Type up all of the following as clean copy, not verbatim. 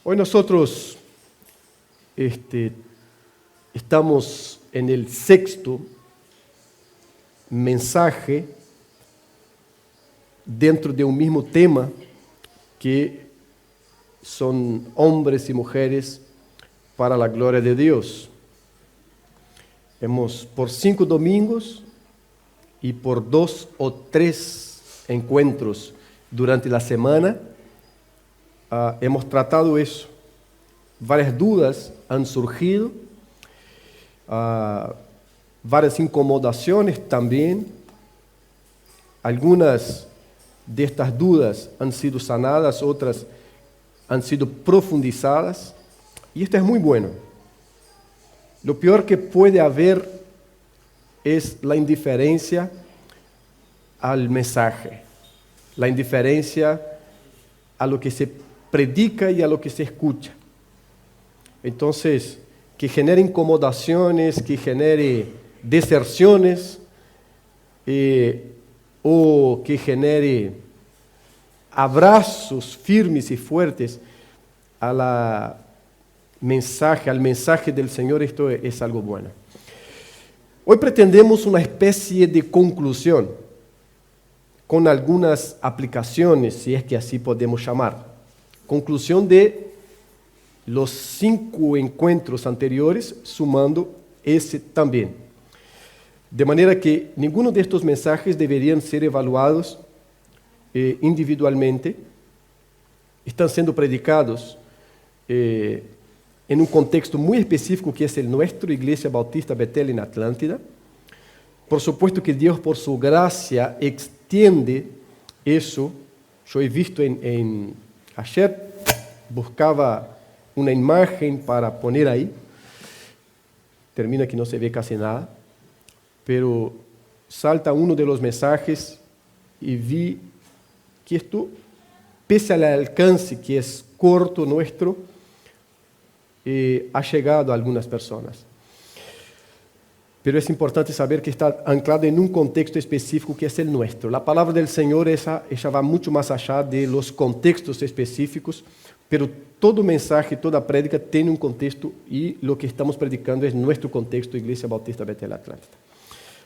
Hoy nosotros estamos en el sexto mensaje dentro de un mismo tema que son hombres y mujeres para la gloria de Dios. Hemos por 5 domingos y por 2 o 3 encuentros durante la semana hemos tratado eso. Varias dudas han surgido, varias incomodaciones también. Algunas de estas dudas han sido sanadas, otras han sido profundizadas, y esto es muy bueno. Lo peor que puede haber es la indiferencia al mensaje, la indiferencia a lo que se predica y a lo que se escucha. Entonces, que genere incomodaciones, que genere deserciones, o que genere abrazos firmes y fuertes al mensaje del Señor, esto es algo bueno. Hoy pretendemos una especie de conclusión con algunas aplicaciones, si es que así podemos llamar. Conclusión de los 5 encuentros anteriores, sumando ese también. De manera que ninguno de estos mensajes deberían ser evaluados individualmente. Están siendo predicados en un contexto muy específico que es el nuestro, Iglesia Bautista Betel en Atlántida. Por supuesto que Dios, por su gracia, extiende eso. Yo he visto ayer buscaba una imagen para poner ahí. Termina que no se ve casi nada. Pero salta uno de los mensajes y vi que esto, pese al alcance que es corto nuestro, ha llegado a algunas personas. Pero es importante saber que está anclado en un contexto específico que es el nuestro. La palabra del Señor ella va mucho más allá de los contextos específicos, pero todo mensaje, toda prédica tiene un contexto y lo que estamos predicando es nuestro contexto, Iglesia Bautista Betel Atlántida.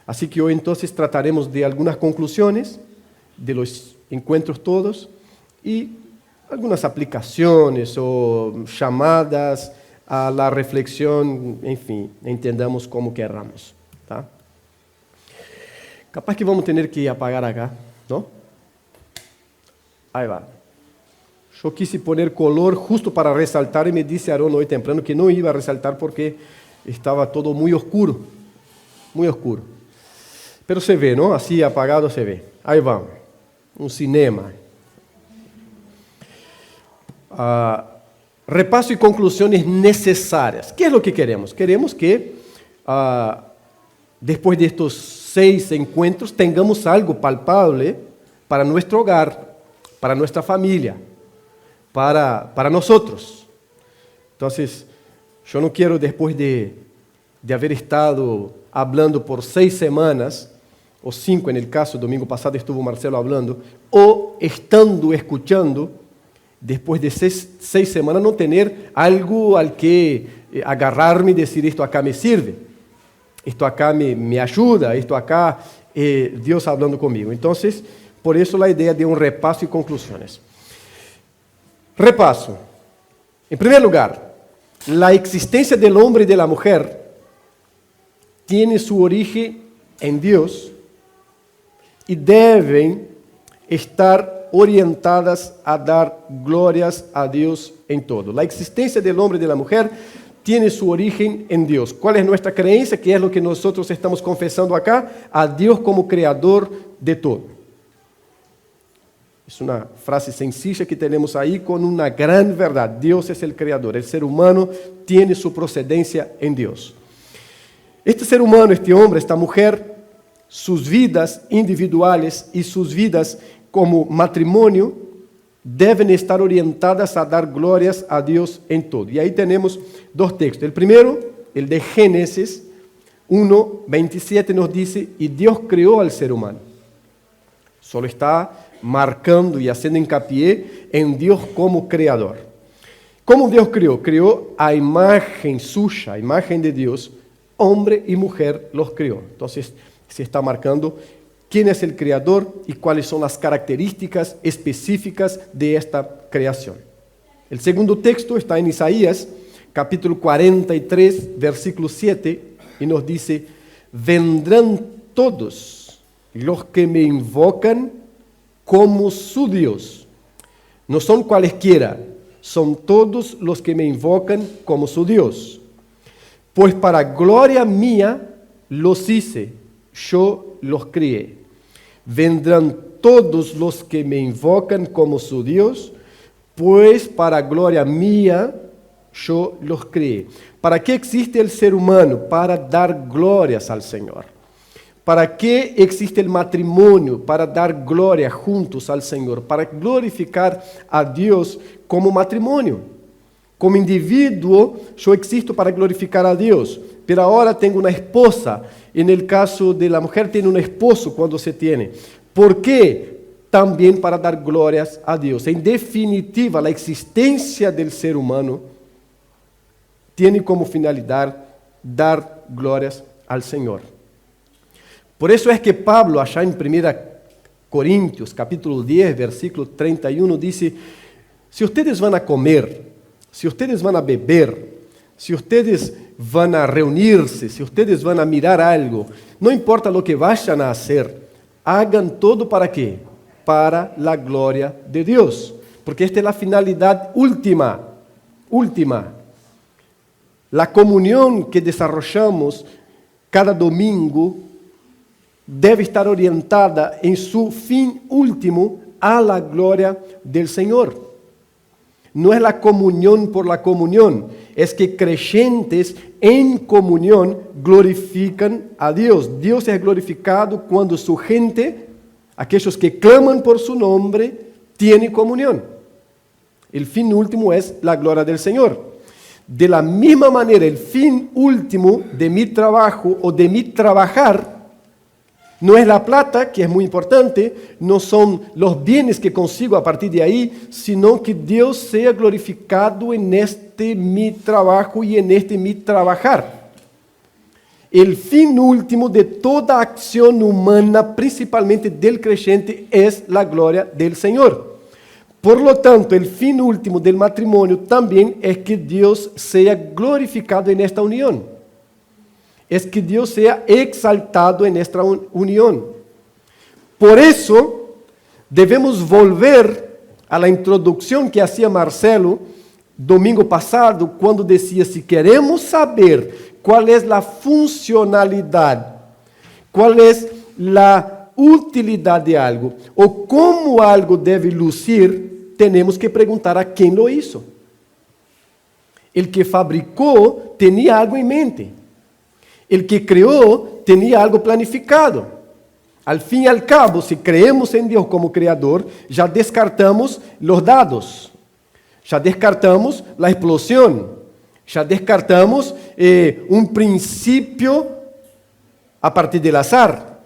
Así que hoy entonces trataremos de algunas conclusiones de los encuentros todos y algunas aplicaciones o llamadas a la reflexión, en fin, entendamos como queramos, ¿tá? Capaz que vamos a tener que apagar acá, ¿no? Ahí va. Yo quise poner color justo para resaltar y me dice Aaron hoy temprano que no iba a resaltar porque estaba todo muy oscuro, muy oscuro. Pero se ve, ¿no? Así apagado se ve. Ahí vamos. Un cinema. Repaso y conclusiones necesarias. ¿Qué es lo que queremos? Queremos que después de estos 6 encuentros tengamos algo palpable para nuestro hogar, para nuestra familia, para nosotros. Entonces, yo no quiero después de haber estado hablando por 6 semanas, o 5 en el caso, domingo pasado estuvo Marcelo hablando, o estando escuchando, después de 6 semanas no tener algo al que agarrarme y decir esto acá me sirve, esto acá me ayuda, esto acá Dios hablando conmigo. Entonces, por eso la idea de un repaso y conclusiones. Repaso. En primer lugar, la existencia del hombre y de la mujer tiene su origen en Dios y deben estar orientadas a dar glorias a Dios en todo. La existencia del hombre y de la mujer tiene su origen en Dios. ¿Cuál es nuestra creencia? ¿Qué es lo que nosotros estamos confesando acá? A Dios como creador de todo. Es una frase sencilla que tenemos ahí con una gran verdad. Dios es el creador. El ser humano tiene su procedencia en Dios. Este ser humano, este hombre, esta mujer, sus vidas individuales y sus vidas como matrimonio deben estar orientadas a dar glorias a Dios en todo. Y ahí tenemos 2 textos. El primero, el de Génesis 1:27 nos dice, y Dios creó al ser humano. Solo está marcando y haciendo hincapié en Dios como creador. ¿Cómo Dios creó? Creó a imagen suya, a imagen de Dios, hombre y mujer los creó. Entonces se está marcando quién es el creador y cuáles son las características específicas de esta creación. El segundo texto está en Isaías, capítulo 43, versículo 7, y nos dice: vendrán todos los que me invocan como su Dios. No son cualesquiera, son todos los que me invocan como su Dios. Pues para gloria mía los hice, yo los crié. Vendrán todos los que me invocan como su Dios, pues para gloria mía yo los crié. ¿Para qué existe el ser humano? Para dar glorias al Señor. ¿Para qué existe el matrimonio? Para dar gloria juntos al Señor, para glorificar a Dios como matrimonio. Como individuo, yo existo para glorificar a Dios, pero ahora tengo una esposa. En el caso de la mujer, tiene un esposo cuando se tiene. ¿Por qué? También para dar glorias a Dios. En definitiva, la existencia del ser humano tiene como finalidad dar glorias al Señor. Por eso es que Pablo, allá en 1 Corintios, capítulo 10, versículo 31, dice: si ustedes van a comer, si ustedes van a beber, si ustedes van a reunirse, si ustedes van a mirar algo, no importa lo que vayan a hacer, hagan todo ¿para qué? Para la gloria de Dios. Porque esta es la finalidad última. La comunión que desarrollamos cada domingo debe estar orientada en su fin último a la gloria del Señor. No es la comunión por la comunión, es que creyentes en comunión glorifican a Dios. Dios es glorificado cuando su gente, aquellos que claman por su nombre, tienen comunión. El fin último es la gloria del Señor. De la misma manera, el fin último de mi trabajo o de mi trabajar no es la plata, que es muy importante, no son los bienes que consigo a partir de ahí, sino que Dios sea glorificado en este mi trabajo y en este mi trabajar. El fin último de toda acción humana, principalmente del creyente, es la gloria del Señor. Por lo tanto, el fin último del matrimonio también es que Dios sea glorificado en esta unión. Es que Dios sea exaltado en esta unión. Por eso, debemos volver a la introducción que hacía Marcelo domingo pasado, cuando decía: si queremos saber cuál es la funcionalidad, cuál es la utilidad de algo, o cómo algo debe lucir, tenemos que preguntar a quién lo hizo. El que fabricó tenía algo en mente. El que creó tenía algo planificado. Al fin y al cabo, si creemos en Dios como creador, ya descartamos los dados, ya descartamos la explosión, ya descartamos un principio a partir del azar.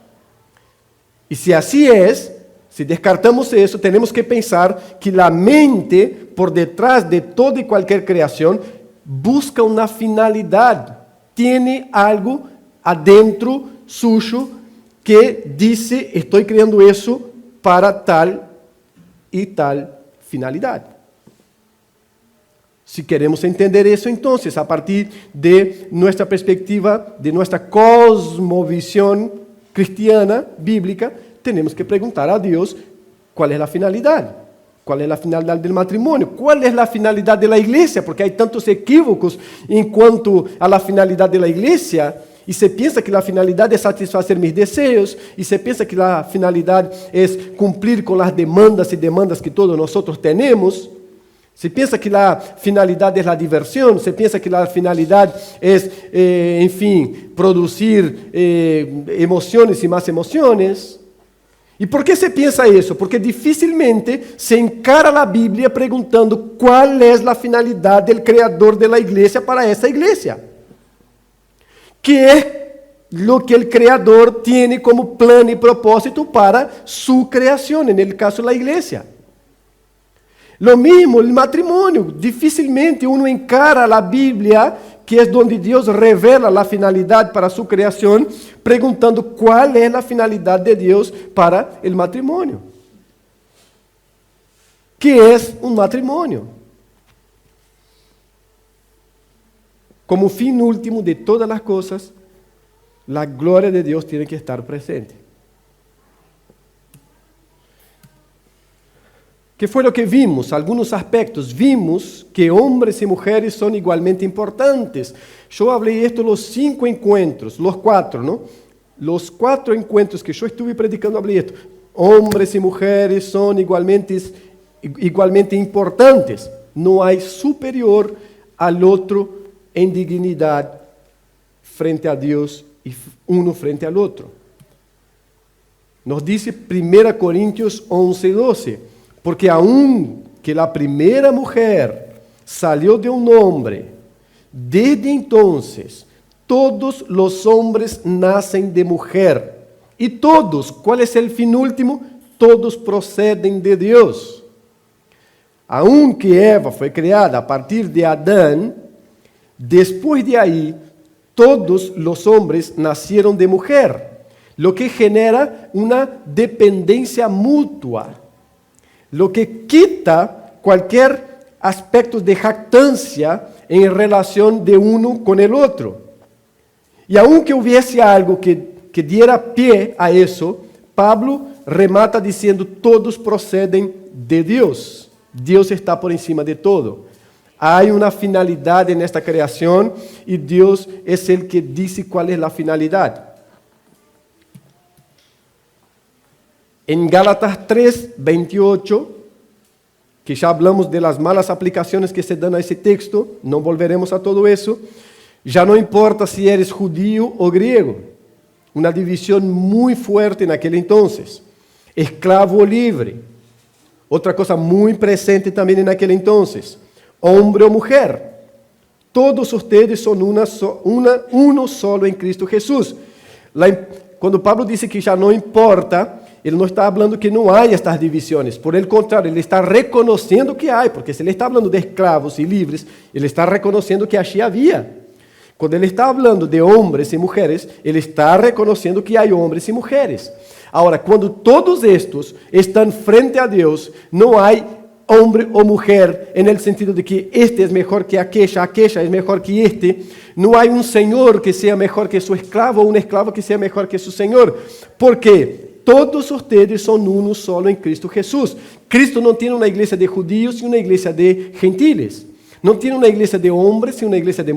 Y si así es, si descartamos eso, tenemos que pensar que la mente, por detrás de toda y cualquier creación, busca una finalidad. Tiene algo adentro suyo que dice: estoy creando eso para tal y tal finalidad. Si queremos entender eso, entonces, a partir de nuestra perspectiva, de nuestra cosmovisión cristiana, bíblica, tenemos que preguntar a Dios cuál es la finalidad. ¿Cuál es la finalidad del matrimonio? ¿Cuál es la finalidad de la iglesia? Porque hay tantos equívocos en cuanto a la finalidad de la iglesia, y se piensa que la finalidad es satisfacer mis deseos, y se piensa que la finalidad es cumplir con las demandas y demandas que todos nosotros tenemos. Se piensa que la finalidad es la diversión, se piensa que la finalidad es, en fin, producir emociones y más emociones. ¿Y por qué se piensa eso? Porque dificilmente se encara la Biblia preguntando cuál es la finalidad del creador de la iglesia para esa iglesia. ¿Qué es lo que el creador tiene como plan y propósito para su creación, en el caso de la iglesia? Lo mismo el matrimonio. Difícilmente uno encara la Biblia, que es donde Dios revela la finalidad para su creación, preguntando cuál es la finalidad de Dios para el matrimonio. ¿Qué es un matrimonio? Como fin último de todas las cosas, la gloria de Dios tiene que estar presente. ¿Qué fue lo que vimos? Algunos aspectos. Vimos que hombres y mujeres son igualmente importantes. Yo hablé esto los 5 encuentros, los 4, ¿no? Los 4 encuentros que yo estuve predicando, hablé esto. Hombres y mujeres son igualmente importantes. No hay superior al otro en dignidad frente a Dios y uno frente al otro. Nos dice 1 Corintios 11:12. Porque aun que la primera mujer salió de un hombre, desde entonces todos los hombres nacen de mujer. Y todos, ¿cuál es el fin último? Todos proceden de Dios. Aun que Eva fue creada a partir de Adán, después de ahí todos los hombres nacieron de mujer, lo que genera una dependencia mutua, lo que quita cualquier aspecto de jactancia en relación de uno con el otro. Y aunque hubiese algo que diera pie a eso, Pablo remata diciendo, todos proceden de Dios. Dios está por encima de todo. Hay una finalidad en esta creación y Dios es el que dice cuál es la finalidad. En Gálatas 3:28, que ya hablamos de las malas aplicaciones que se dan a ese texto, no volveremos a todo eso, ya no importa si eres judío o griego, una división muy fuerte en aquel entonces, esclavo o libre, otra cosa muy presente también en aquel entonces, hombre o mujer, todos ustedes son uno solo en Cristo Jesús. Cuando Pablo dice que ya no importa, ele não está falando que não há estas divisões. Por el contrário, ele está reconhecendo que há, porque se ele está falando de escravos e livres, ele está reconhecendo que assim havia. Quando ele está falando de homens e mulheres, ele está reconhecendo que há homens e mulheres. Agora, quando todos estes estão frente a Deus, não há homem ou mulher en el sentido de que este es mejor que aquella es mejor que este. No hay un señor que sea mejor que su esclavo o un esclavo que sea mejor que su señor. Porque todos ustedes son uno solo en Cristo Jesús. Cristo no tiene una iglesia de judíos y una iglesia de gentiles. No tiene una iglesia de hombres y una iglesia de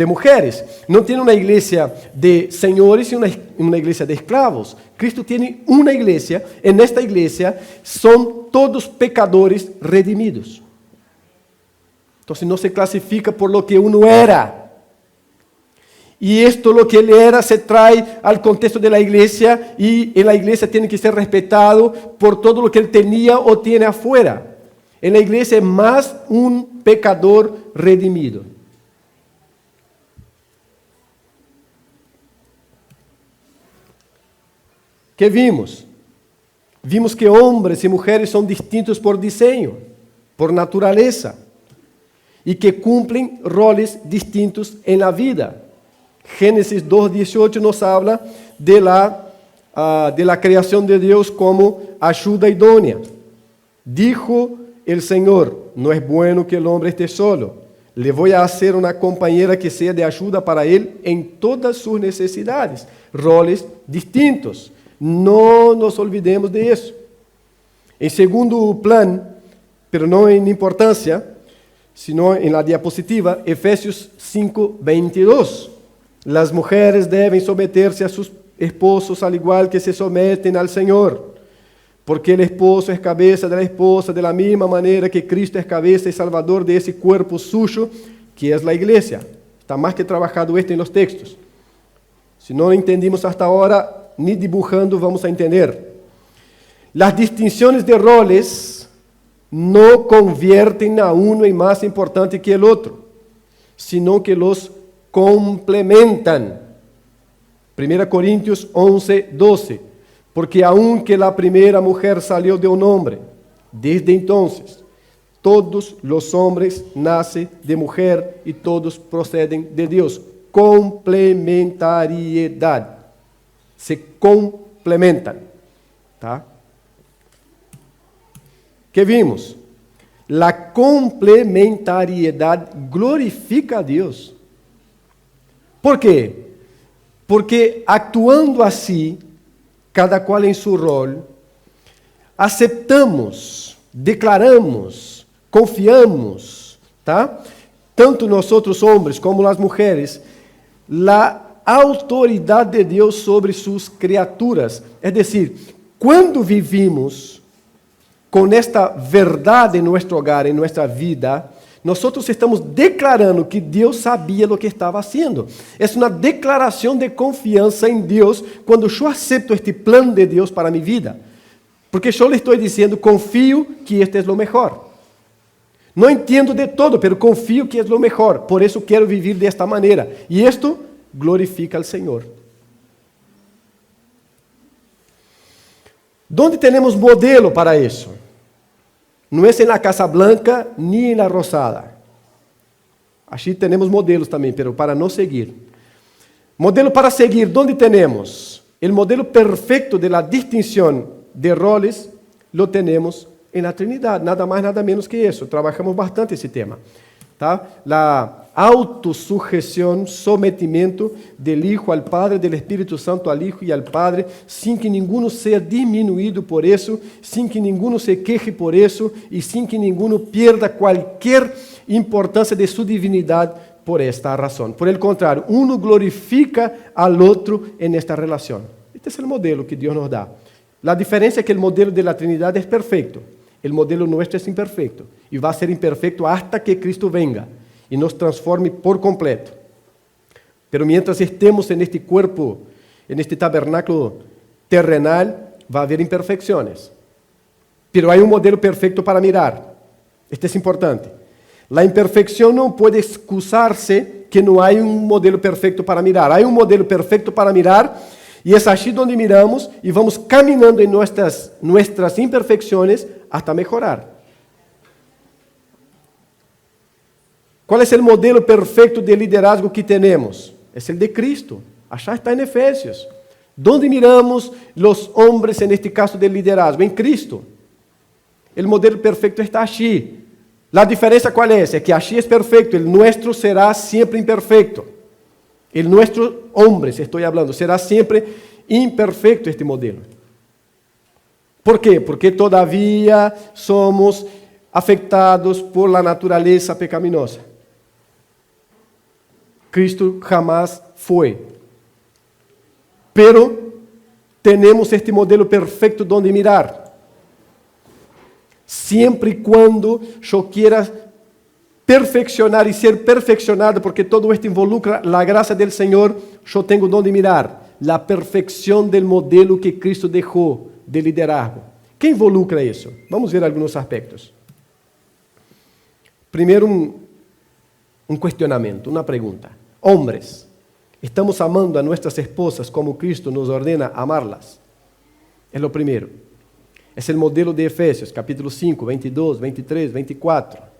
mujeres. No tiene una iglesia de señores y una iglesia de esclavos. Cristo tiene una iglesia. En esta iglesia son todos pecadores redimidos. Entonces no se clasifica por lo que uno era. Y esto, lo que él era, se trae al contexto de la iglesia y en la iglesia tiene que ser respetado por todo lo que él tenía o tiene afuera. En la iglesia es más un pecador redimido. ¿Qué vimos? Vimos que hombres y mujeres son distintos por diseño, por naturaleza, y que cumplen roles distintos en la vida. Génesis 2:18 nos habla de la creación de Dios como ayuda idónea. Dijo el Señor, no es bueno que el hombre esté solo. Le voy a hacer una compañera que sea de ayuda para él en todas sus necesidades. Roles distintos. No nos olvidemos de eso. En segundo plan, pero no en importancia, sino en la diapositiva, Efesios 5:22. Las mujeres deben someterse a sus esposos al igual que se someten al Señor, porque el esposo es cabeza de la esposa de la misma manera que Cristo es cabeza y salvador de ese cuerpo suyo, que es la iglesia. Está más que trabajado esto en los textos. Si no lo entendimos hasta ahora, ni dibujando vamos a entender. Las distinciones de roles no convierten a uno en más importante que el otro, sino que los complementan. 1 Corintios 11:12. Porque aunque la primera mujer salió de un hombre, desde entonces Todos los hombres nacen de mujer y todos proceden de Dios. Complementariedad. Se complementan. ¿Tá? ¿Qué vimos? La complementariedad glorifica a Dios. ¿Por qué? Porque actuando así, cada cual en su rol, aceptamos, declaramos, confiamos, tá? Tanto nós outros homens como as mulheres, a autoridade de Deus sobre suas criaturas. É decir, quando vivimos com esta verdade em nosso hogar, em nossa vida, nós estamos declarando que Deus sabia o que estava fazendo. É uma declaração de confiança em Deus quando eu aceito este plano de Deus para minha vida. Porque eu lhe estou dizendo, confio que este é o melhor. Não entendo de todo, mas confio que é o melhor. Por isso quero viver desta maneira. E isto glorifica ao Senhor. ¿Dónde temos modelo para isso? Não é na Casa Blanca nem na Rosada. Aqui temos modelos também, mas para não seguir. Modelo para seguir, ¿dónde temos? O modelo perfeito de la distinção de roles lo tenemos en la Trinidad, nada más, nada menos que eso. Trabajamos bastante ese tema. ¿Tá? La autosujeción, sometimiento del Hijo al Padre, del Espíritu Santo al Hijo y al Padre, sin que ninguno sea disminuido por eso, sin que ninguno se queje por eso y sin que ninguno pierda cualquier importancia de su divinidad por esta razón. Por el contrario, uno glorifica al otro en esta relación. Este es el modelo que Dios nos da. La diferencia es que el modelo de la Trinidad es perfecto. El modelo nuestro es imperfecto. Y va a ser imperfecto hasta que Cristo venga y nos transforme por completo. Pero mientras estemos en este cuerpo, en este tabernáculo terrenal, va a haber imperfecciones. Pero hay un modelo perfecto para mirar. Este es importante. La imperfección no puede excusarse que no hay un modelo perfecto para mirar. Hay un modelo perfecto para mirar. E é assim onde miramos e vamos caminhando em nossas imperfeições até melhorar. Qual é o modelo perfeito de liderazgo que temos? É o de Cristo. Achá está em Efésios. Onde miramos os homens, neste caso de liderazgo? Em Cristo. O modelo perfeito está aqui. A diferença qual é? É que aqui é perfeito, o nosso será sempre imperfeito. El nuestro hombre, estoy hablando, será siempre imperfecto este modelo. ¿Por qué? Porque todavía somos afectados por la naturaleza pecaminosa. Cristo jamás fue. Pero tenemos este modelo perfecto donde mirar. Siempre y cuando yo quiera perfeccionar e ser perfeccionado, porque todo esto involucra a graça do Senhor, eu tenho onde mirar a perfeição do modelo que Cristo deixou de liderazgo. Que involucra isso? Vamos ver alguns aspectos. Primeiro, um questionamento, uma pergunta. Hombres, ¿estamos amando a nuestras esposas como Cristo nos ordena amarlas? É o primeiro. É o modelo de Efésios, capítulo 5, 22, 23, 24.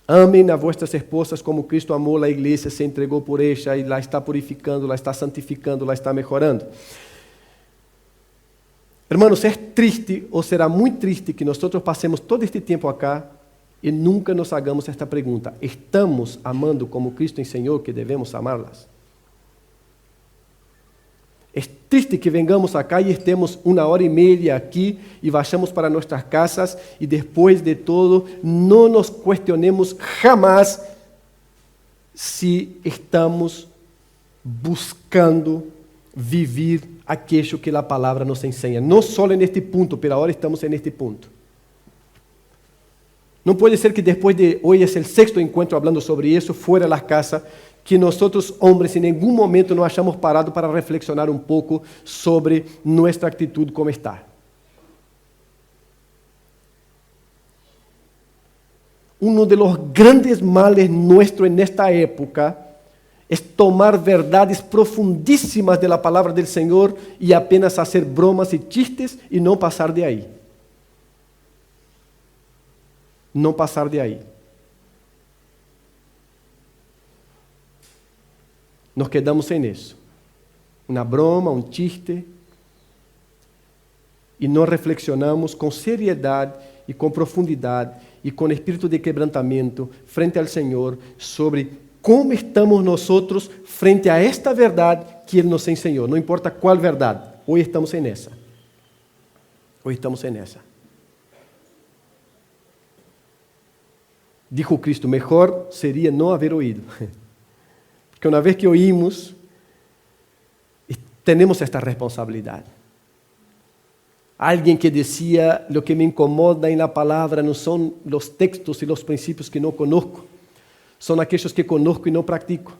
Amem a vuestras esposas como Cristo amou a igreja, se entregou por ella e la está purificando, la está santificando, la está mejorando. Hermanos, é triste ou será muito triste que nós passemos todo este tempo acá e nunca nos hagamos esta pergunta: ¿estamos amando como Cristo ensinou que devemos amá-las? É triste que vengamos acá e estemos 1h30 aqui e vayamos para nossas casas e depois de todo não nos questionemos jamás se estamos buscando viver aquilo que a palavra nos ensina. Não só neste ponto, pero agora estamos neste ponto. Não pode ser que depois de hoje é o 6º encontro falando sobre isso, fora da casa, que nós, homens, em nenhum momento nos achamos parados para reflexionar um pouco sobre nossa atitude como está. Um dos grandes males nossos nesta época é tomar verdades profundíssimas da palavra do Senhor e apenas fazer bromas e chistes e não passar de aí. não passar de aí. Nos quedamos em isso. Uma broma, um chiste, e não reflexionamos com seriedade e com profundidade e com espírito de quebrantamento frente ao Senhor sobre como estamos nós frente a esta verdade que Ele nos ensinou. Não importa qual verdade, hoje estamos nessa. Hoje estamos nessa. Dijo Cristo, melhor seria não haver ouído. Porque uma vez que oímos, temos esta responsabilidade. Alguien que decía, lo que me incomoda en la palabra no son los textos y los principios que no conozco, son aquellos que conozco y no practico.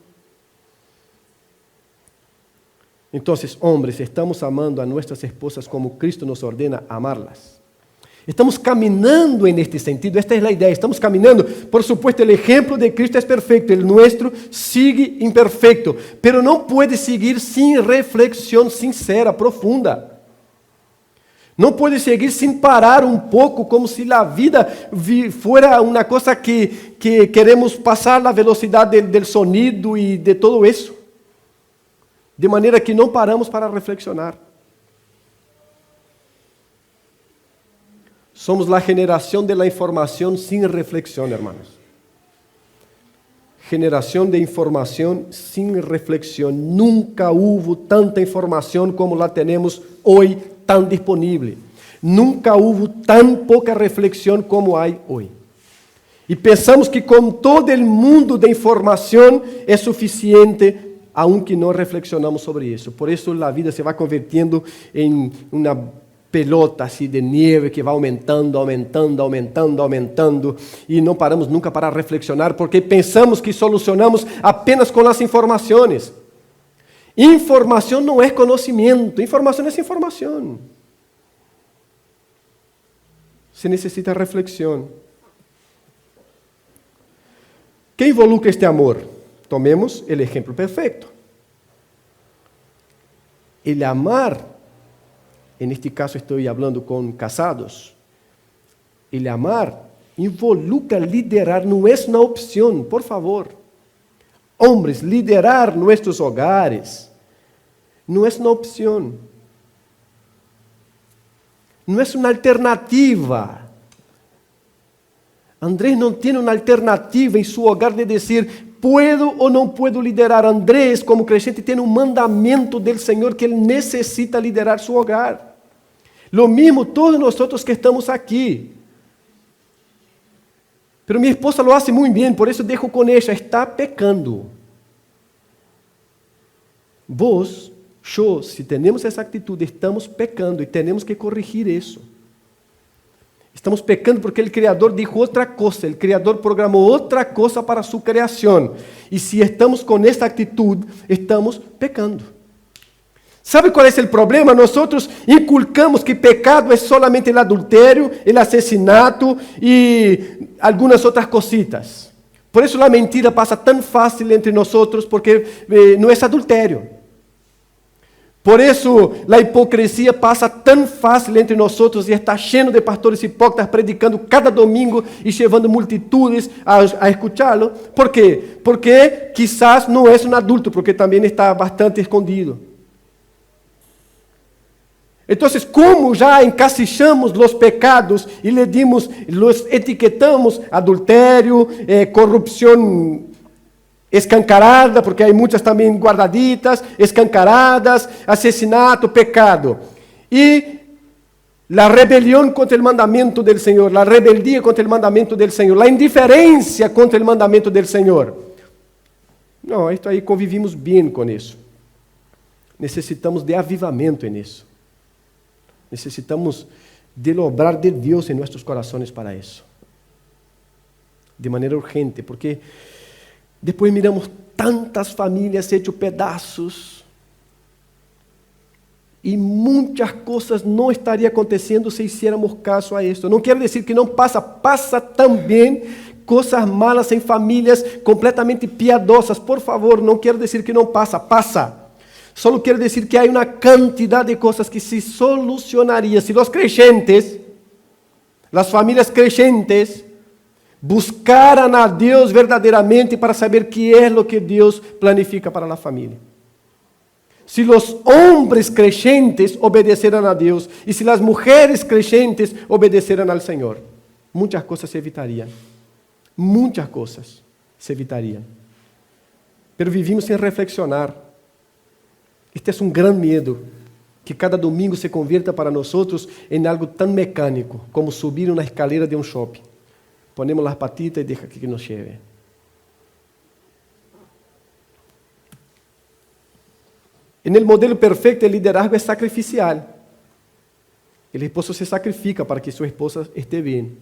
Entonces, hombres, estamos amando a nuestras esposas como Cristo nos ordena amarlas. Estamos caminando en este sentido, esta es la idea, estamos caminando. Por supuesto, el ejemplo de Cristo es perfecto, el nuestro sigue imperfecto, pero no puede seguir sin reflexión sincera, profunda. Não pode seguir sem parar um pouco, como se a vida fuera uma coisa que queremos passar na velocidade do sonido e de todo isso. De maneira que não paramos para reflexionar. Somos a geração de la informação sem reflexão, hermanos. Geração de informação sem reflexão. Nunca houve tanta informação como la temos hoje, tan disponible. Nunca hubo tan poca reflexión como hay hoy. Y pensamos que con todo el mundo de información es suficiente, aunque no reflexionamos sobre eso. Por eso la vida se va convirtiendo en una pelota así de nieve que va aumentando, aumentando, aumentando, aumentando, y no paramos nunca para reflexionar porque pensamos que solucionamos apenas con las informaciones. Información no es conocimiento, información es información. Se necesita reflexión. ¿Qué involucra este amor? Tomemos el ejemplo perfecto. El amar, en este caso estoy hablando con casados, el amar involucra liderar, no es una opción, por favor. Hombres, liderar nuestros hogares no es una opción, no es una alternativa. Andrés no tiene una alternativa en su hogar de decir, ¿puedo o no puedo liderar? Andrés, como creyente, tiene un mandamiento del Señor que él necesita liderar su hogar. Lo mismo todos nosotros que estamos aquí. Pero mi esposa lo hace muy bien, por eso dejo con ella, está pecando. Vos, yo, si tenemos esa actitud, estamos pecando y tenemos que corregir eso. Estamos pecando porque el Creador dijo otra cosa, el Creador programó otra cosa para su creación. Y si estamos con esta actitud, estamos pecando. ¿Sabe cuál es el problema? Nosotros inculcamos que pecado es solamente el adulterio, el asesinato y algunas otras cositas. Por eso la mentira pasa tan fácil entre nosotros, porque no es adulterio. Por eso la hipocresía pasa tan fácil entre nosotros y está lleno de pastores hipócritas predicando cada domingo y llevando multitudes a escucharlo. ¿Por qué? Porque quizás no es un adulto, porque también está bastante escondido. Entonces, como ya encasillamos los pecados y los etiquetamos adulterio, corrupción escancarada, porque hay muchas también guardaditas, escancaradas, asesinato, pecado. Y la rebelión contra el mandamiento del Señor, la rebeldía contra el mandamiento del Señor, la indiferencia contra el mandamiento del Señor. No, esto ahí convivimos bien con eso. Necesitamos de avivamiento en eso. Necesitamos del obrar de Dios en nuestros corazones para eso. De manera urgente, porque después miramos tantas familias hechas pedazos y muchas cosas no estarían aconteciendo si hiciéramos caso a esto. No quiero decir que no pasa, pasa también cosas malas en familias completamente piadosas. Por favor, no quiero decir que no pasa, pasa. Solo quiero decir que hay una cantidad de cosas que se solucionarían si los creyentes, las familias creyentes, Buscaran a Deus verdadeiramente para saber qué es lo que Dios planifica para la familia. Si los hombres creyentes obedeceran a Dios y si las mujeres creyentes obedeceran al Señor, muchas cosas se evitarían. Muchas cosas se evitarían. Pero vivimos sin reflexionar. Este es un gran miedo, que cada domingo se convierta para nosotros en algo tan mecánico como subir una escalera de un shopping. Ponemos las patitas y deja que nos lleve. En el modelo perfecto, el liderazgo es sacrificial. El esposo se sacrifica para que su esposa esté bien.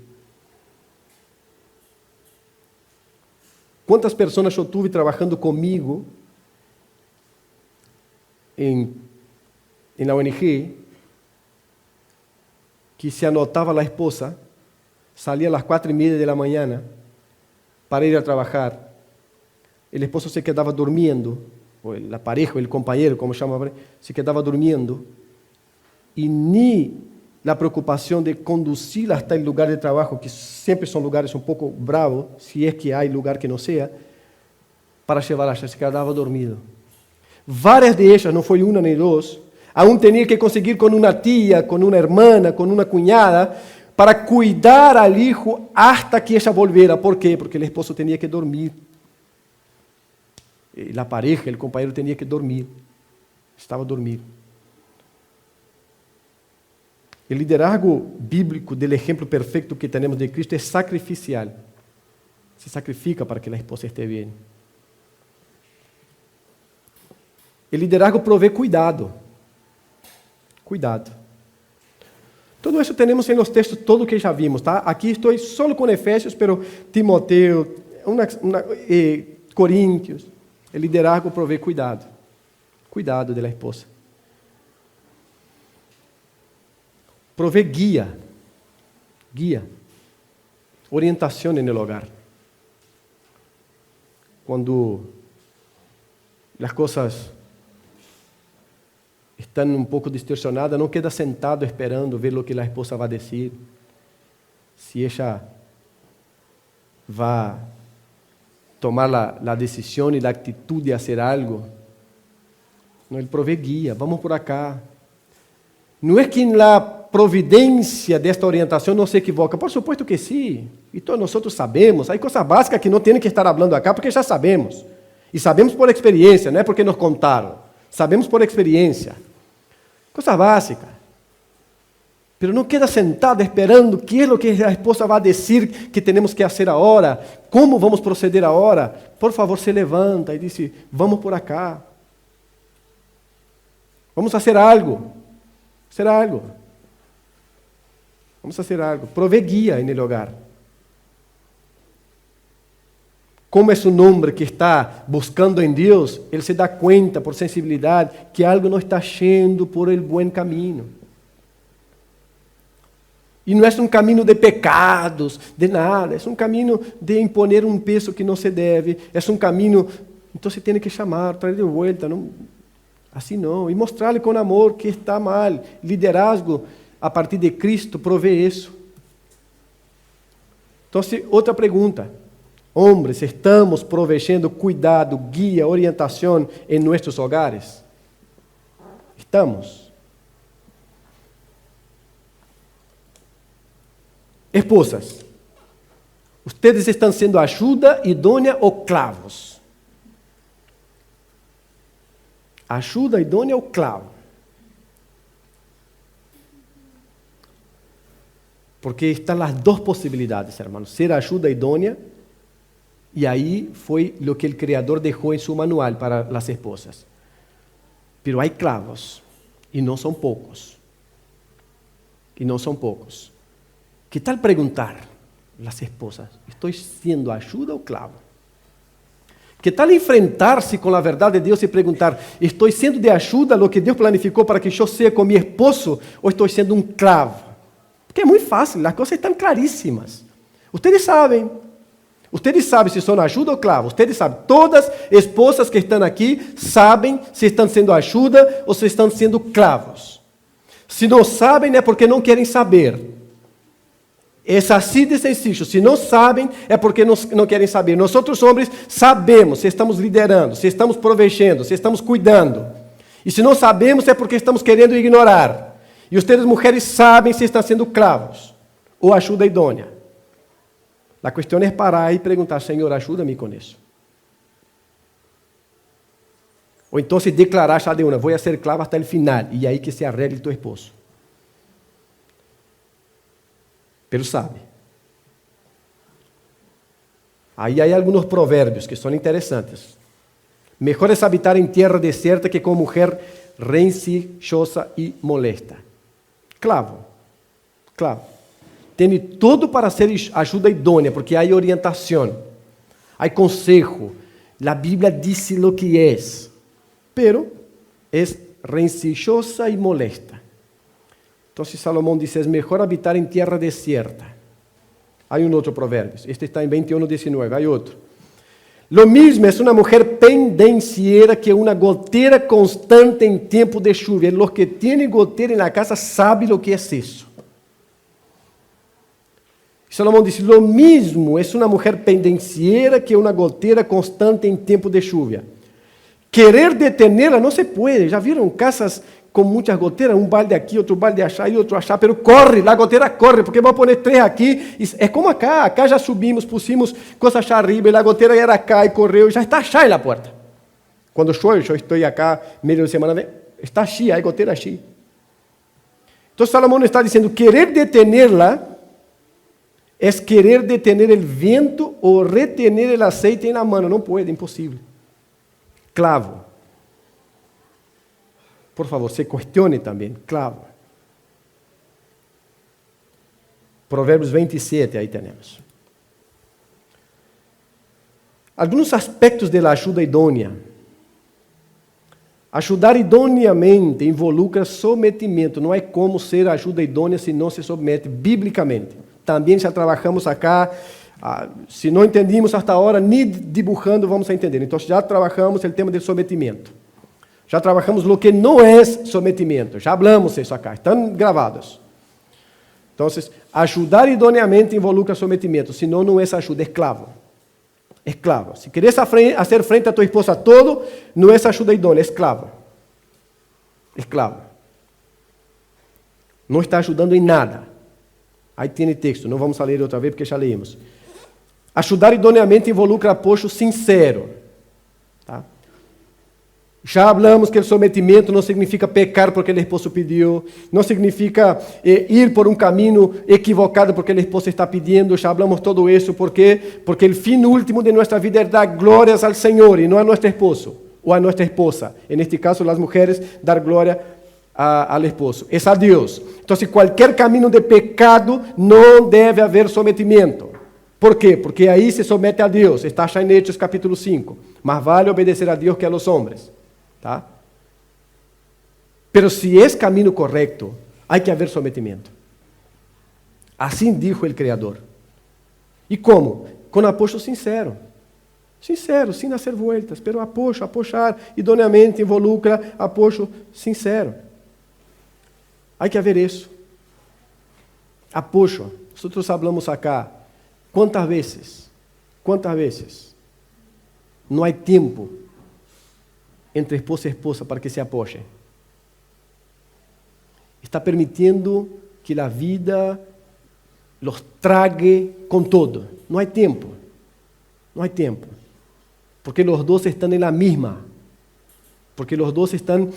¿Cuántas personas yo tuve trabajando conmigo en la ONG que se anotaba la esposa, salía a las 4:30 de la mañana para ir a trabajar, el esposo se quedaba durmiendo, o la pareja, el compañero, como llama, se quedaba durmiendo, y ni la preocupación de conducirla hasta el lugar de trabajo, que siempre son lugares un poco bravos, si es que hay lugar que no sea, para llevarla, se quedaba dormido. Varias de ellas, no fue una ni dos, aún tenía que conseguir con una tía, con una hermana, con una cuñada, para cuidar al hijo hasta que ella volviera. ¿Por qué? Porque el esposo tenía que dormir. La pareja, el compañero tenía que dormir. Estaba dormido. El liderazgo bíblico del ejemplo perfecto que tenemos de Cristo es sacrificial. Se sacrifica para que la esposa esté bien. El liderazgo provee cuidado. Cuidado. Todo isso temos em los textos, todo que já vimos, tá? Aqui estou só com Efésios, pero Timoteo, Coríntios. O liderazgo provee cuidado. Cuidado de la esposa. Provee guia. Guia. Orientação no hogar. Quando as coisas estão um pouco distorcionadas, não queda sentado esperando ver o que a esposa vai dizer. Se ela vai tomar a decisão e a atitude de fazer algo. Não, ele provee guia. Vamos por acá. Não é que na providência desta orientação não se equivoca. Por supuesto que sim. E todos nós sabemos. Há coisas básicas que não tem que estar falando acá, porque já sabemos. E sabemos por experiência, não é porque nos contaram. Sabemos por experiência. Coisa básica. Pero não queda sentado esperando que é o que a esposa vai dizer que temos que fazer agora, como vamos proceder agora. Por favor, se levanta e diz, vamos por acá. Vamos fazer algo. Fazer algo. Vamos fazer algo. Provee guia no hogar. Como é um homem que está buscando em Deus, ele se dá conta por sensibilidade que algo não está yendo por el buen caminho. E não é um caminho de pecados, de nada. É um caminho de imponer um peso que não se deve. É um caminho, então você tem que chamar, trazer de volta. Não, assim não. E mostrar-lhe com amor que está mal. Liderazgo a partir de Cristo provee isso. Então, outra pergunta. Homens, estamos proveyendo cuidado, guia, orientação em nossos hogares? Estamos. Esposas, ustedes estão sendo ajuda idônea ou clavos? Ajuda idônea ou clavo? Porque estão as duas possibilidades, hermanos. Ser ajuda idônea. E aí foi o que o Criador deixou em seu manual para as esposas. Pero há clavos, e não são poucos. E não são poucos. Que tal perguntar às esposas, estou sendo ajuda ou clavo? Que tal enfrentar-se com a verdade de Deus e perguntar, estou sendo de ajuda a lo que Deus planificou para que eu seja com meu esposo, ou estou sendo um clavo? Porque é muito fácil, as coisas estão claríssimas. Ustedes sabem se são ajuda ou clavo. Ustedes sabem. Todas as esposas que estão aqui sabem se estão sendo ajuda ou se estão sendo clavos. Se não sabem, é porque não querem saber. É assim de sencillo. Se não sabem, é porque não querem saber. Nós, homens, sabemos se estamos liderando, se estamos proveixendo, se estamos cuidando. E se não sabemos, é porque estamos querendo ignorar. E vocês, mulheres, sabem se estão sendo cravos ou ajuda idônea. A questão é parar e perguntar: Senhor, ajuda-me com isso. Ou então se declarar já de uma: vou ser clavo até o final. E aí que se arregle tu esposo. Pero sabe. Aí há alguns provérbios que são interessantes. Mejor es habitar en tierra desierta que con mujer rencillosa y molesta. Claro. Tem tudo para ser ajuda idônea, porque há orientação, há consejo. A Bíblia diz o que é, pero é rencillosa e molesta. Então, Salomão diz: é melhor habitar em terra desierta. Há outro provérbio, este está em 21:19, há outro. Lo mismo es una mujer pendenciera que una gotera constante en tiempo de lluvia. Los que tienen gotera en la casa saben lo que es eso. Salomón dice: lo mismo es una mujer pendenciera que una gotera constante en tiempo de lluvia. Querer detenerla no se puede. ¿Ya vieron casas con muchas goteras? Un balde aquí, otro balde allá y otro allá, pero corre, la gotera corre, porque vamos a poner 3 aqui. É como acá já subimos, pusimos coisas allá arriba, e a gotera era acá e correu, e já está allá na porta. Quando eu estou acá, meio de semana, está allí, há gotera allí. Então Salomão está dizendo: querer detenerla é querer detener o vento ou retener o aceite na mão. Não pode, é impossível. Clavo. Por favor, se questione também. Clavo. Provérbios 27, aí temos. Alguns aspectos da ajuda idônea. Ajudar idôneamente involucra sometimento. Não é como ser ajuda idônea se não se submete biblicamente. Também já trabalhamos acá. Se não entendimos até agora, nem dibujando vamos a entender. Então, já trabalhamos o tema do sometimento. Já trabalhamos o que não é sometimento. Já hablamos isso acá. Estão gravados. Então, ajudar idôneamente involucra sometimento. Senão, não é ajuda, é esclavo. Esclavo. Se queres fazer frente a tua esposa todo, não é ajuda idônea, é esclavo. Esclavo. Não está ajudando em nada. Aí tem texto, não vamos ler outra vez porque já leímos. Ajudar idoneamente involucra apoio sincero. Tá? Já falamos que o sometimento não significa pecar porque o esposo pediu, não significa ir por um caminho equivocado porque o esposo está pedindo. Já falamos todo isso porque o fim último de nossa vida é dar glórias ao Senhor e não a nosso esposo ou a nossa esposa. Neste caso, as mulheres dar glória ao esposo. É a Deus. Então, qualquer caminho de pecado não deve haver sometimento. Por quê? Porque aí se somete a Deus. Está já em Hechos capítulo 5. Mas vale obedecer a Deus que a los homens. Tá? Pero se é caminho correto, há que haver sometimento. Assim dijo o Criador. E como? Com apoio sincero. Sincero, sem hacer vueltas, pero apoiar idoneamente involucra apoio sincero. Há que haver isso. Apoio. Nós falamos acá. ¿Cuántas veces no hay tiempo entre esposa y esposa para que se apoyen? Está permitiendo que la vida los trague con todo. No hay tiempo. Porque los dos están en la misma. Porque los dos están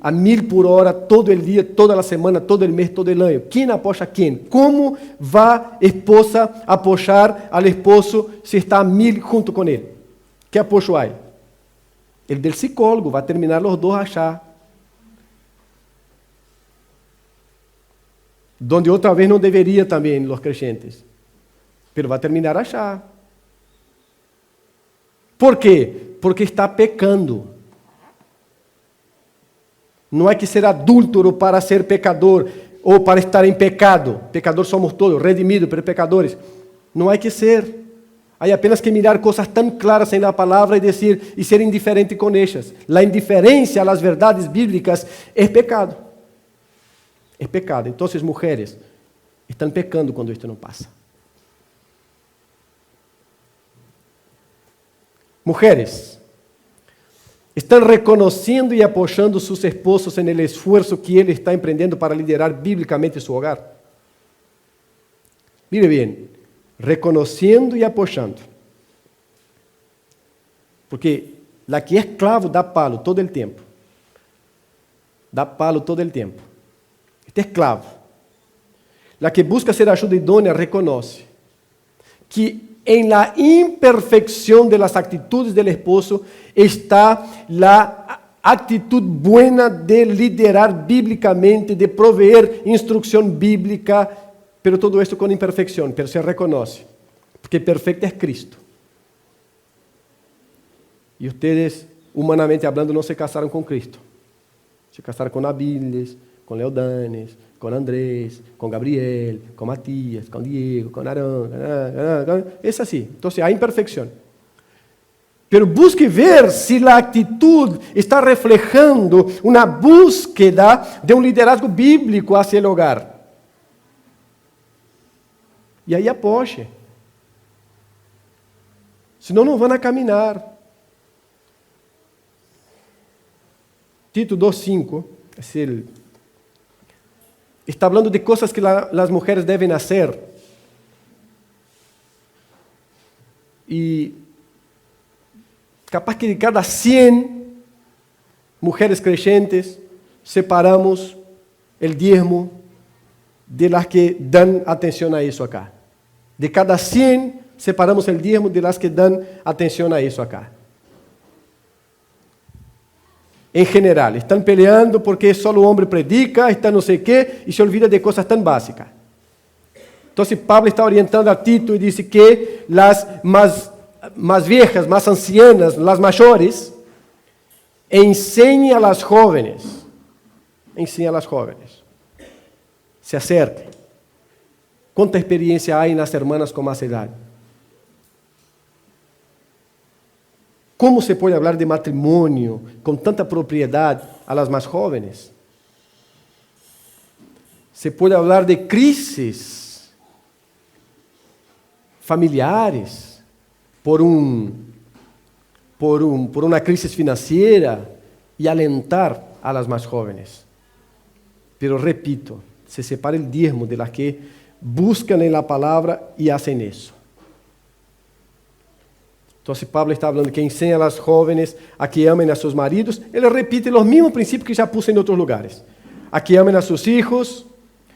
a 1000 por hora todo el día, toda la semana, todo el mes, todo el año. ¿Quién apoya a quién? ¿Cómo va esposa a apoyar al esposo si está a 1000 junto con él? ¿Qué apoyo hay? El del psicólogo, va a terminar los dos allá. Donde otra vez no debería también los creyentes. Pero va a terminar allá. ¿Por qué? Porque está pecando. Não é que ser adúltero para ser pecador ou para estar em pecado. Pecadores somos todos, redimidos, pero pecadores. Não há que ser. Há apenas que mirar coisas tão claras na palavra e ser indiferente com elas. A indiferença às verdades bíblicas é pecado. É pecado. Então, mulheres, están pecando cuando esto no pasa. Mujeres, están reconociendo y apoyando a sus esposos en el esfuerzo que él está emprendiendo para liderar bíblicamente su hogar. Mire bien, reconociendo y apoyando. Porque la que es esclavo da palo todo el tiempo. Da palo todo el tiempo. Este es esclavo. La que busca ser ayuda idónea reconoce que en la imperfección de las actitudes del esposo está la actitud buena de liderar bíblicamente, de proveer instrucción bíblica, pero todo esto con imperfección, pero se reconoce, porque perfecto es Cristo. Y ustedes, humanamente hablando, no se casaron con Cristo. Se casaron con Abiles, con Leodanes, con Andrés, con Gabriel, con Matías, con Diego, con Aarón. Es así. Entonces hay imperfección. Pero busque ver si la actitud está reflejando una búsqueda de un liderazgo bíblico hacia el hogar. Y ahí apoye. Senão não vão caminhar. Tito 2:5 está hablando de cosas que las mujeres deben hacer. Y capaz que de cada 100 mujeres creyentes, separamos el diezmo de las que dan atención a eso acá. De cada 100, separamos el diezmo de las que dan atención a eso acá. En general, están peleando porque solo el hombre predica, está no sé qué, y se olvida de cosas tan básicas. Entonces Pablo está orientando a Tito y dice que las más viejas, más ancianas, las mayores, enseñen a las jóvenes. Enseñen a las jóvenes. Se acerquen. ¿Cuánta experiencia hay en las hermanas con más edad? ¿Cómo se puede hablar de matrimonio con tanta propiedad a las más jóvenes? Se puede hablar de crisis familiares por una crisis financiera y alentar a las más jóvenes. Pero repito, se separa el diezmo de las que buscan en la palabra y hacen eso. Entonces Pablo está hablando que enseña a las jóvenes a que amen a sus maridos. Él repite los mismos principios que ya puse en otros lugares. A que amen a sus hijos,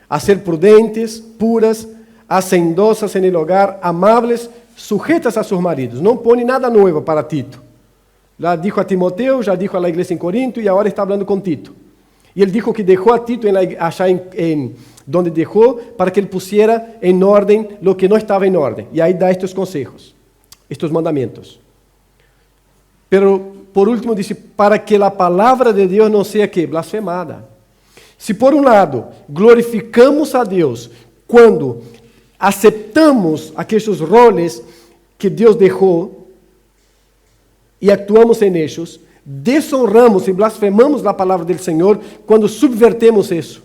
a ser prudentes, puras, hacendosas en el hogar, amables, sujetas a sus maridos. No pone nada nuevo para Tito. Ya dijo a Timoteo, ya dijo a la iglesia en Corinto y ahora está hablando con Tito. Y él dijo que dejó a Tito allá donde dejó para que él pusiera en orden lo que no estaba en orden. Y ahí da estos consejos. Estos mandamientos. Pero por último dice, para que la palabra de Dios no sea ¿qué? Blasfemada. Si por un lado glorificamos a Dios cuando aceptamos aquellos roles que Dios dejó y actuamos en ellos, deshonramos y blasfemamos la palabra del Señor cuando subvertemos eso.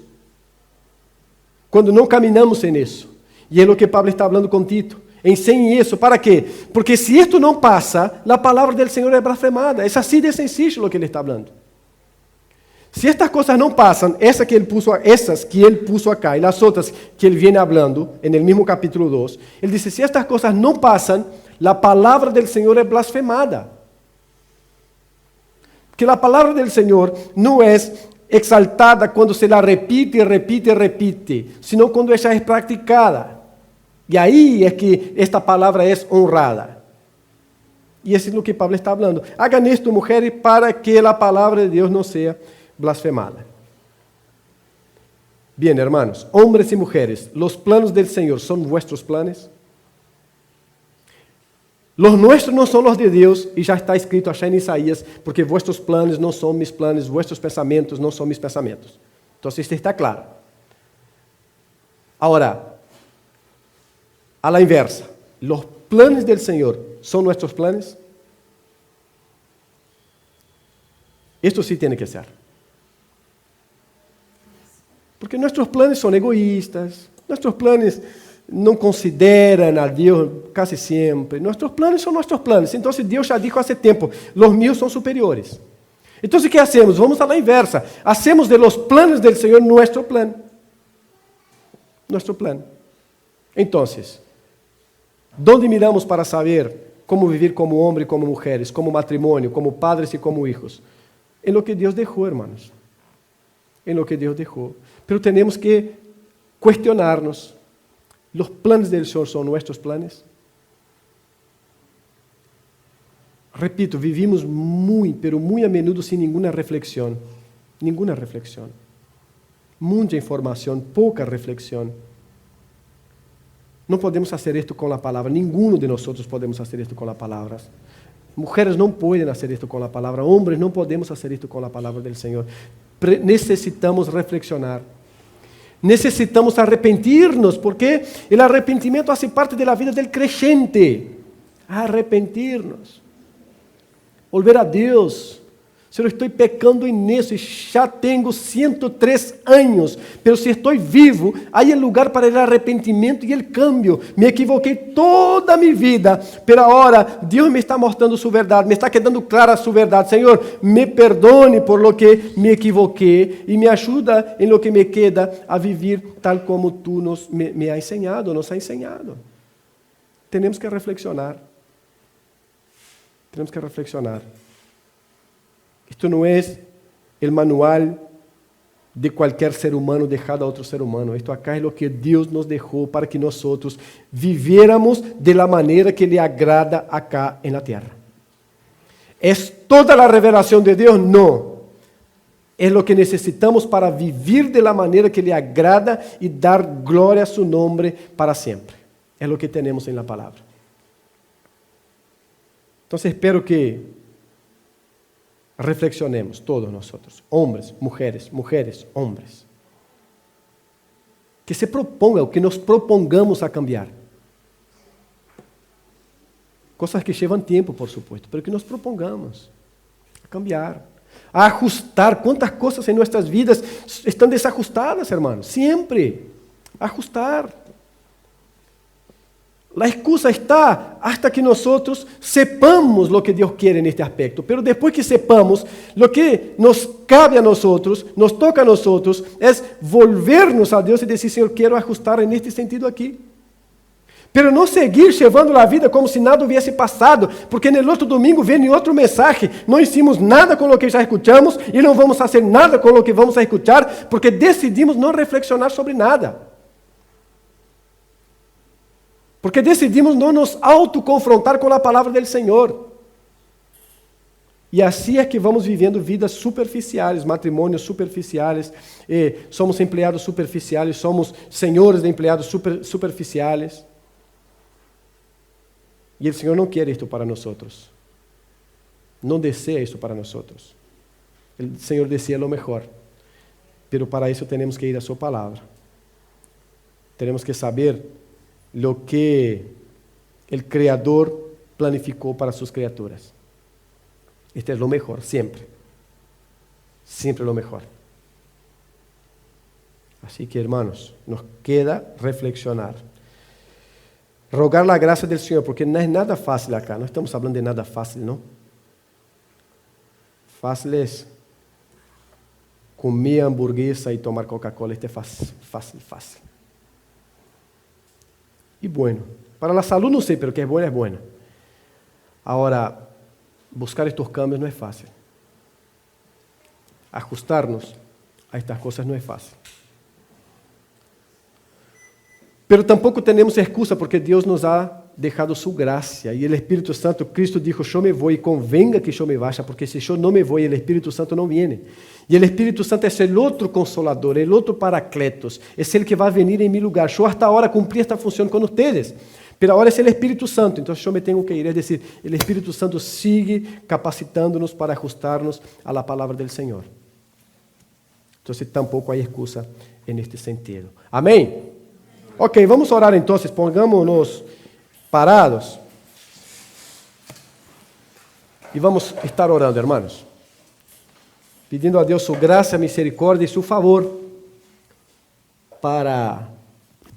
Cuando no caminamos en eso. Y es lo que Pablo está hablando con Tito. Enseñe isso. ¿Para quê? Porque se isto não passa, a palavra do Senhor é blasfemada. É assim de sencillo o que ele está falando. Se estas coisas não passam, essas que ele puso acá e as outras que ele vem falando en el mismo capítulo 2, ele diz, se estas coisas não passam, a palavra do Senhor é blasfemada. Porque a palavra do Senhor não é exaltada quando se la repite, repite, repite, sino quando ela é praticada. Y ahí es que esta palabra es honrada. Y eso es lo que Pablo está hablando. Hagan esto, mujeres, para que la palabra de Dios no sea blasfemada. Bien, hermanos, hombres y mujeres, ¿los planos del Señor son vuestros planes? Los nuestros no son los de Dios, y ya está escrito allá en Isaías, porque vuestros planes no son mis planes, vuestros pensamientos no son mis pensamientos. Entonces, esto está claro. Ahora, a la inversa, ¿los planes del Señor son nuestros planes? Esto sí tiene que ser. Porque nuestros planes son egoístas, Nuestros planes no consideran a Dios casi siempre. Nuestros planes son nuestros planes. Entonces Dios ya dijo hace tiempo, los míos son superiores. Entonces, ¿qué hacemos? Vamos a la inversa. Hacemos de los planes del Señor nuestro plan. Nuestro plan. Entonces, ¿dónde miramos para saber cómo vivir como hombre y como mujeres, como matrimonio, como padres y como hijos? En lo que Dios dejó, hermanos. En lo que Dios dejó. Pero tenemos que cuestionarnos. ¿Los planes del Señor son nuestros planes? Repito, vivimos muy, pero muy a menudo sin ninguna reflexión. Ninguna reflexión. Mucha información, poca reflexión. No podemos hacer esto con la palabra. Ninguno de nosotros podemos hacer esto con las palabras. Mujeres no pueden hacer esto con la palabra. Hombres no podemos hacer esto con la palabra del Señor. Necesitamos reflexionar. Necesitamos arrepentirnos, porque el arrepentimiento hace parte de la vida del creyente. Arrepentirnos. Volver a Deus. Se eu estou pecando nisso e já tenho 103 anos, pero se estou vivo, há lugar para o arrependimento e o cambio. Me equivoquei toda a minha vida, pero agora Deus me está mostrando sua verdade, me está quedando clara sua verdade. Senhor, me perdone por lo que me equivoquei e me ajuda em lo que me queda a viver tal como tu me ha enseñado, nos ha enseñado. Temos que reflexionar. Temos que reflexionar. Esto no es el manual de cualquier ser humano dejado a otro ser humano. Esto acá es lo que Dios nos dejó para que nosotros viviéramos de la manera que le agrada acá en la tierra. ¿Es toda la revelación de Dios? No. Es lo que necesitamos para vivir de la manera que le agrada y dar gloria a su nombre para siempre. Es lo que tenemos en la palabra. Entonces espero que reflexionemos todos nosotros, hombres, mujeres, hombres. Que se proponga, o que nos propongamos a cambiar. Cosas que llevan tiempo, por supuesto, pero que nos propongamos a cambiar, a ajustar. ¿Cuántas cosas en nuestras vidas están desajustadas, hermanos? Siempre. Ajustar. La excusa está hasta que nosotros sepamos lo que Dios quiere en este aspecto. Pero después que sepamos, lo que nos cabe a nosotros, nos toca a nosotros, es volvernos a Dios y decir, Señor, quiero ajustar en este sentido aquí. Pero não seguir llevando a vida como se nada hubiese passado, porque no outro domingo vem outro mensagem, não hicimos nada com o que já escutamos e não vamos fazer nada com o que vamos a escutar, porque decidimos não reflexionar sobre nada. Porque decidimos não nos autoconfrontar com a palavra do Senhor. E assim é que vamos vivendo vidas superficiais, matrimônios superficiais, somos empregados superficiais, somos senhores de empregados superficiais. E o Senhor não quer isto para nós. Não deseja isto para nós. O Senhor deseja o melhor. Pero para isso temos que ir a sua palavra. Temos que saber lo que el Creador planificó para sus criaturas. Este es lo mejor, siempre. Siempre lo mejor. Así que, hermanos, nos queda reflexionar. Rogar la gracia del Señor, porque no es nada fácil acá. No estamos hablando de nada fácil, ¿no? Fácil es comer hamburguesa y tomar Coca-Cola. Este es fácil. Y bueno, para la salud no sé, pero que es bueno, es bueno. Ahora, buscar estos cambios no es fácil. Ajustarnos a estas cosas no es fácil. Pero tampoco tenemos excusa porque Dios nos ha dejado su gracia. Y el Espíritu Santo, Cristo dijo, yo me voy, convenga que yo me vaya, porque si yo no me voy, el Espíritu Santo no viene. Y el Espíritu Santo es el otro consolador, el otro paracletos, es el que va a venir en mi lugar. Yo hasta ahora cumplí esta función con ustedes, pero ahora es el Espíritu Santo, entonces yo me tengo que ir. Es decir, el Espíritu Santo sigue capacitándonos para ajustarnos a la palabra del Señor. Entonces tampoco hay excusa en este sentido. Amén. Ok, vamos a orar entonces, pongámonos parados. E vamos estar orando, hermanos. Pedindo a Deus sua graça, misericórdia e seu favor para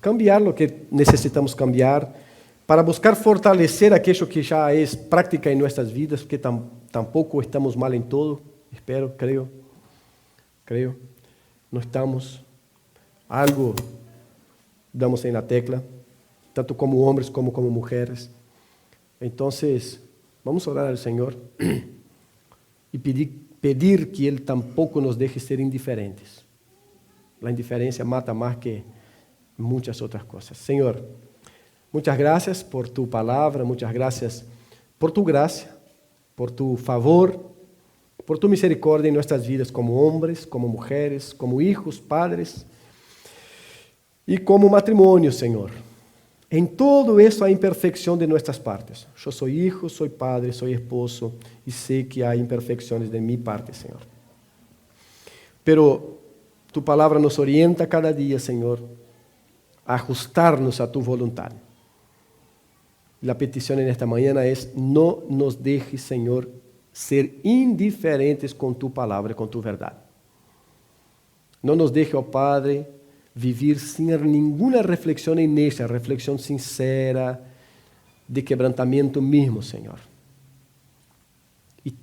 cambiar lo que necesitamos cambiar, para buscar fortalecer aquello que ya es práctica en nuestras vidas, porque tampoco estamos mal en todo, espero, creo, no estamos. Algo damos en la tecla, tanto como hombres como mujeres. Entonces, vamos a orar al Señor y pedir que Él tampoco nos deje ser indiferentes. La indiferencia mata más que muchas otras cosas. Señor, muchas gracias por tu palabra, muchas gracias por tu gracia, por tu favor, por tu misericordia en nuestras vidas como hombres, como mujeres, como hijos, padres y como matrimonio, Señor. En todo eso hay imperfección de nuestras partes. Yo soy hijo, soy padre, soy esposo y sé que hay imperfecciones de mi parte, Señor. Pero tu palabra nos orienta cada día, Señor, a ajustarnos a tu voluntad. La petición en esta mañana es: no nos dejes, Señor, ser indiferentes con tu palabra, con tu verdad. No nos deje, oh Padre, vivir sin ninguna reflexión en ella, reflexión sincera, de quebrantamiento mismo, Señor. Y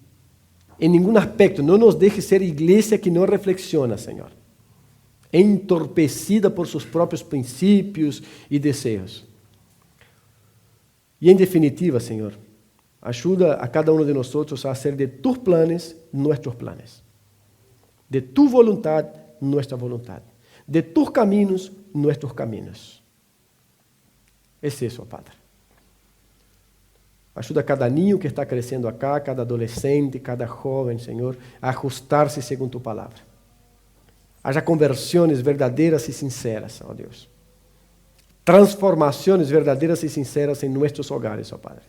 en ningún aspecto, no nos deje ser iglesia que no reflexiona, Señor, entorpecida por sus propios principios y deseos. Y en definitiva, Señor, ayuda a cada uno de nosotros a hacer de tus planes nuestros planes, de tu voluntad nuestra voluntad, de tus caminos nuestros caminos. Es eso, Padre. Ayuda a cada niño que está creciendo acá, cada adolescente, cada joven, Señor, a ajustarse según tu palabra. Haya conversiones verdaderas y sinceras, oh Dios. Transformaciones verdaderas y sinceras en nuestros hogares, oh Padre.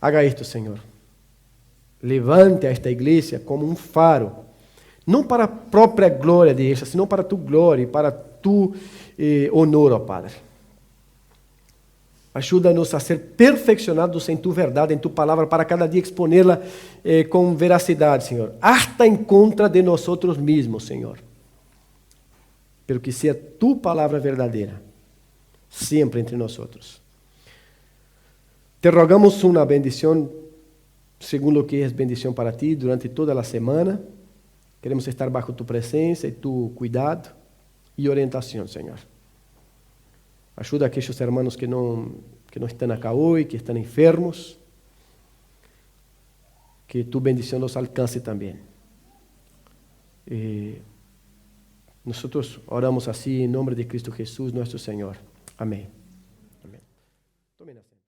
Haga esto, Señor. Levante a esta iglesia como un faro, no para a própria glória de ella, sino para tu glória e para tu honor, ó Padre. Ajuda-nos a ser perfeccionados em tu verdade, em tu palavra, para cada dia exponerla com veracidade, Senhor, hasta em contra de nós mesmos, Senhor. Pero que seja tu palavra verdadeira, sempre entre nós. Te rogamos uma bendição, segundo o que é bendição para ti, durante toda a semana. Queremos estar bajo tu presença e tu cuidado e orientação, Senhor. Ajuda aqueles hermanos que não estão acá hoje, que estão enfermos. Que tu bendição nos alcance também. Nós oramos assim em nome de Cristo Jesus, nosso Senhor. Amém. Amém. Tome asiento.